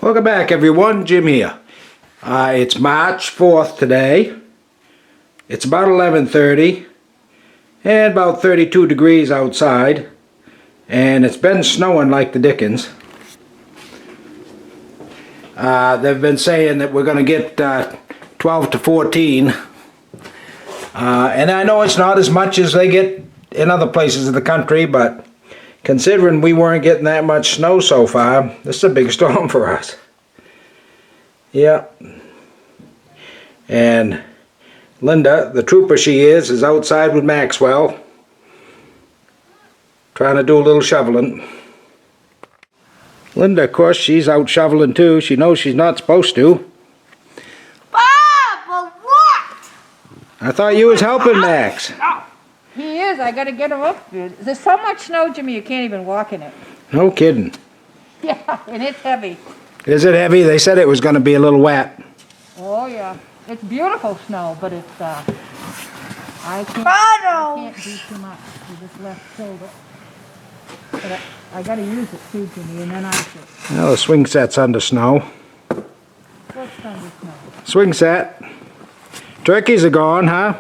Welcome back, everyone. Jim here. It's March 4th today. It's about 11:30 and about 32 degrees outside, and it's been snowing like the dickens. They've been saying that we're going to get 12 to 14, and I know it's not as much as they get in other places of the country, but considering we weren't getting that much snow so far, this is a big storm for us. Yeah. And Linda, the trooper she is outside with Maxwell, trying to do a little shoveling. Linda, of course, she's out shoveling too. She knows she's not supposed to. Bob, but what? I thought you was helping Max. He is. I got to get him up. There's so much snow, Jimmy, you can't even walk in it. No kidding. Yeah, and it's heavy. Is it heavy? They said it was going to be a little wet. Oh, yeah. It's beautiful snow, but it's, I can't do too much with this left shoulder. But I got to use it too, Jimmy, and then I should. Well, the swing set's under snow. What's under snow? Swing set. Turkeys are gone, huh?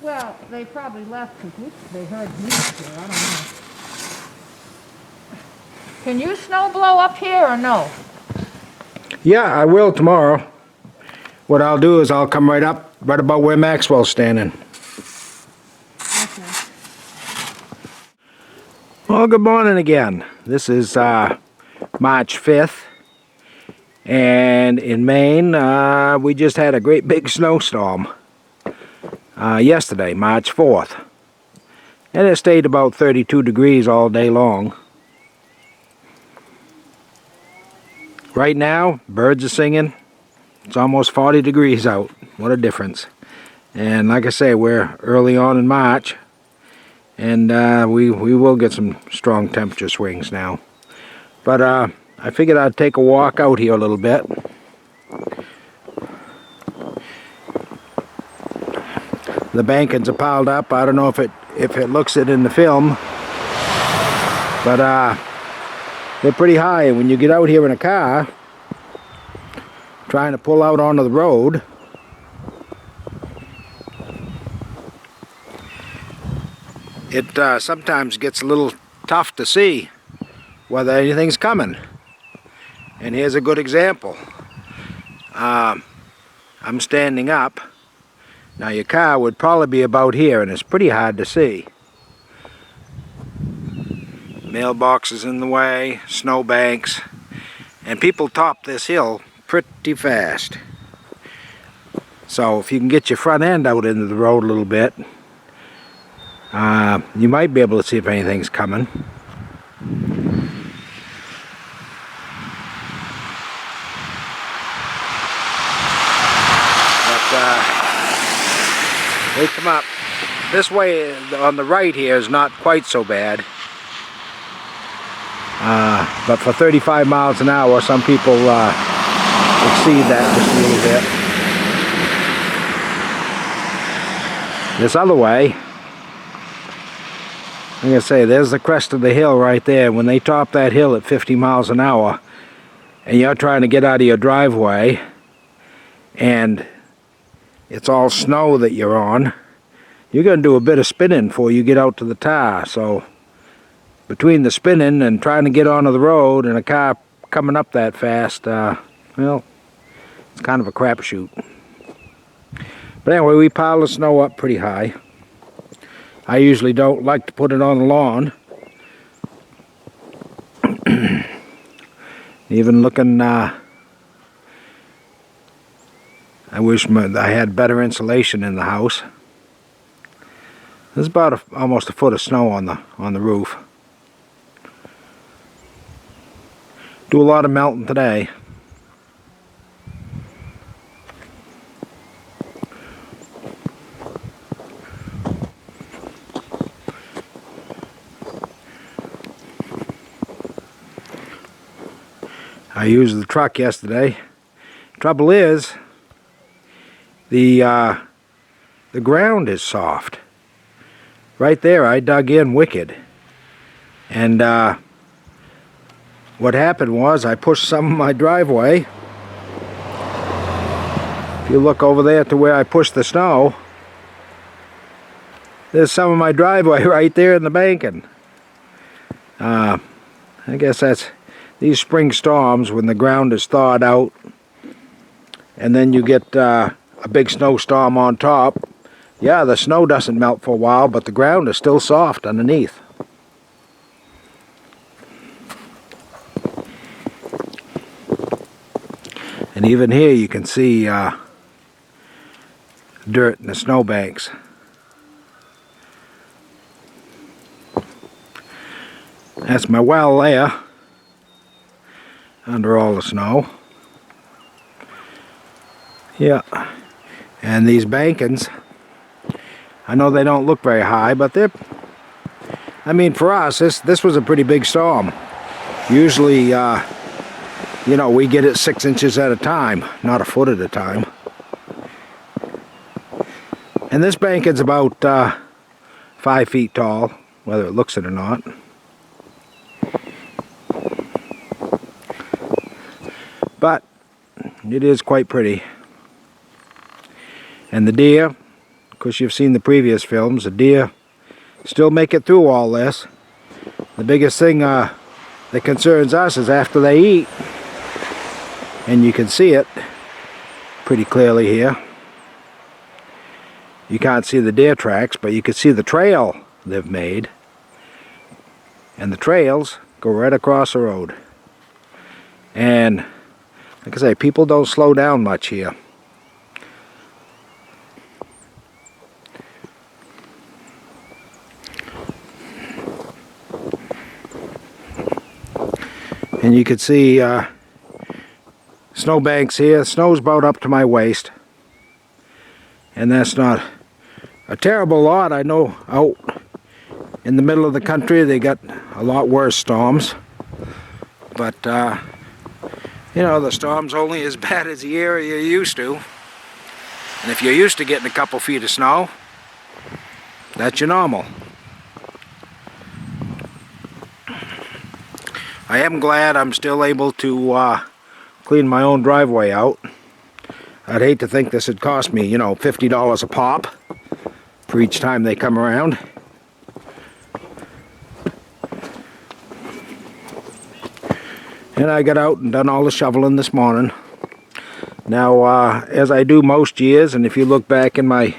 Well, they probably left because they heard music here. I don't know. Can you snow blow up here or no? Yeah, I will tomorrow. What I'll do is I'll come right up, right about where Maxwell's standing. Okay. Well, good morning again. This is March 5th. And in Maine, we just had a great big snowstorm. Yesterday, March 4th. And it stayed about 32 degrees all day long. Right now, birds are singing. It's almost 40 degrees out. What a difference. And like I say, we're early on in March. And we will get some strong temperature swings now. But I figured I'd take a walk out here a little bit. The bankings are piled up. I don't know if it looks it in the film, but they're pretty high. And when you get out here in a car, trying to pull out onto the road, it sometimes gets a little tough to see whether anything's coming. And here's a good example. I'm standing up. Now your car would probably be about here, and it's pretty hard to see. Mailboxes in the way, snowbanks, and people top this hill pretty fast. So if you can get your front end out into the road a little bit, you might be able to see if anything's coming. They come up. This way on the right here is not quite so bad. But for 35 miles an hour, some people exceed that just a little bit. This other way, I'm going to say, there's the crest of the hill right there. When they top that hill at 50 miles an hour, and you're trying to get out of your driveway, and it's all snow that you're on, you're going to do a bit of spinning before you get out to the tar. So between the spinning and trying to get onto the road and a car coming up that fast, well, it's kind of a crapshoot. But anyway, we pile the snow up pretty high. I usually don't like to put it on the lawn. Even looking, I wish I had better insulation in the house. There's about almost a foot of snow on the roof. Do a lot of melting today. I used the truck yesterday. Trouble is, the ground is soft. Right there, I dug in wicked, and what happened was I pushed some of my driveway. If you look over there to where I pushed the snow, there's some of my driveway right there in the banking. I guess that's these spring storms when the ground is thawed out and then you get a big snowstorm on top. Yeah, the snow doesn't melt for a while, but the ground is still soft underneath. And even here you can see dirt in the snowbanks. That's my well there, under all the snow. Yeah, and these bankings, I know they don't look very high, but they're, I mean, for us, this was a pretty big storm. Usually, you know, we get it 6 inches at a time, not a foot at a time. And this banking's about 5 feet tall, whether it looks it or not. But it is quite pretty. And the deer, of course you've seen the previous films, the deer still make it through all this. The biggest thing that concerns us is after they eat, and you can see it pretty clearly here. You can't see the deer tracks, but you can see the trail they've made. And the trails go right across the road. And like I say, people don't slow down much here. And you can see snowbanks here. Snow's about up to my waist. And that's not a terrible lot. I know out in the middle of the country they got a lot worse storms. But, you know, the storm's only as bad as the area you're used to. And if you're used to getting a couple feet of snow, that's your normal. I am glad I'm still able to clean my own driveway out. I'd hate to think this would cost me, you know, $50 a pop for each time they come around. And I got out and done all the shoveling this morning. Now, as I do most years, and if you look back in my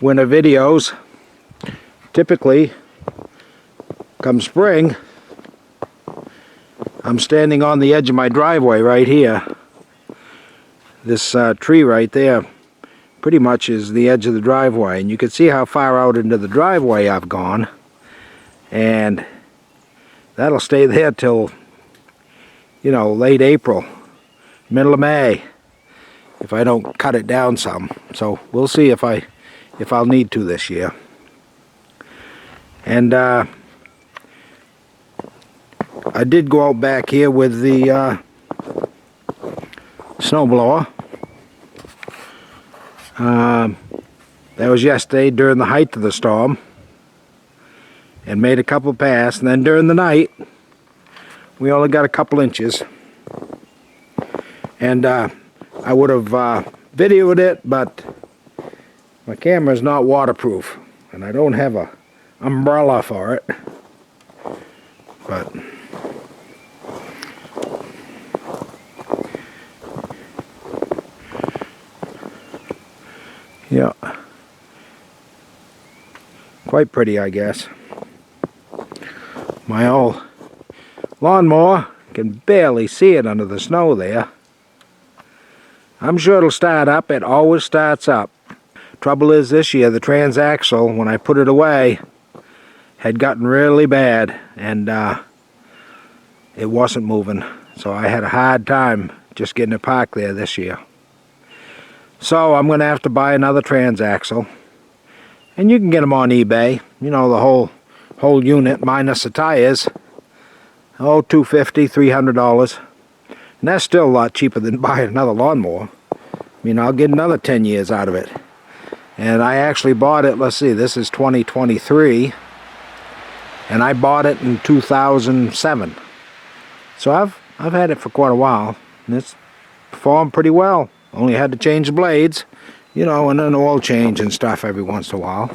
winter videos, typically, come spring, I'm standing on the edge of my driveway right here. This tree right there pretty much is the edge of the driveway, and you can see how far out into the driveway I've gone, and that'll stay there till, you know, late April, middle of May, if I don't cut it down some. So we'll see if I'll need to this year. And I did go out back here with the snowblower. That was yesterday during the height of the storm, and made a couple passes. And then during the night, we only got a couple inches. And I would have videoed it, but my camera's not waterproof, and I don't have a umbrella for it. But yeah, quite pretty, I guess. My old lawnmower, can barely see it under the snow there. I'm sure it'll start up. It always starts up. Trouble is, this year the transaxle, when I put it away, had gotten really bad, and it wasn't moving. So I had a hard time just getting it parked there this year. So I'm going to have to buy another transaxle. And you can get them on eBay. You know, the whole unit minus the tires. Oh, $250, $300. And that's still a lot cheaper than buying another lawnmower. I mean, I'll get another 10 years out of it. And I actually bought it, let's see, this is 2023. And I bought it in 2007. So I've had it for quite a while, and it's performed pretty well. Only had to change the blades, you know, and an oil change and stuff every once in a while.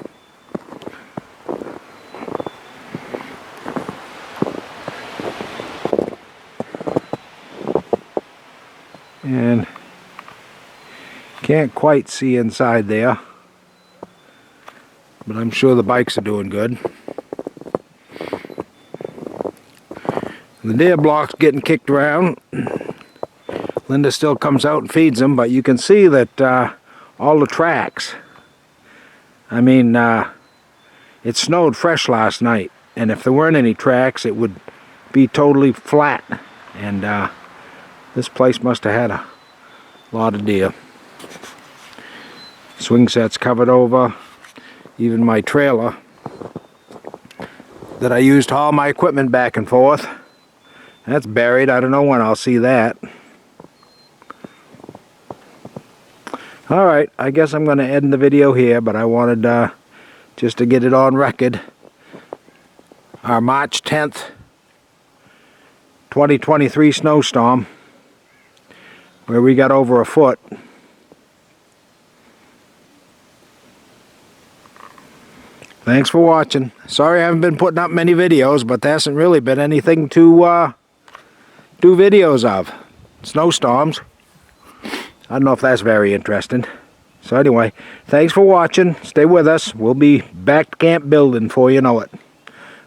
And can't quite see inside there, but I'm sure the bikes are doing good. The deer block's getting kicked around. Linda still comes out and feeds them, but you can see that all the tracks. I mean, it snowed fresh last night, and if there weren't any tracks, it would be totally flat. And this place must have had a lot of deer. Swing set's covered over. Even my trailer that I used to haul my equipment back and forth, that's buried. I don't know when I'll see that. Alright, I guess I'm going to end the video here, but I wanted just to get it on record. Our March 10th, 2023 snowstorm, where we got over a foot. Thanks for watching. Sorry I haven't been putting up many videos, but there hasn't really been anything to do videos of. Snowstorms. I don't know if that's very interesting. So anyway, thanks for watching. Stay with us. We'll be back to camp building before you know it.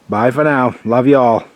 Bye for now. Love you all.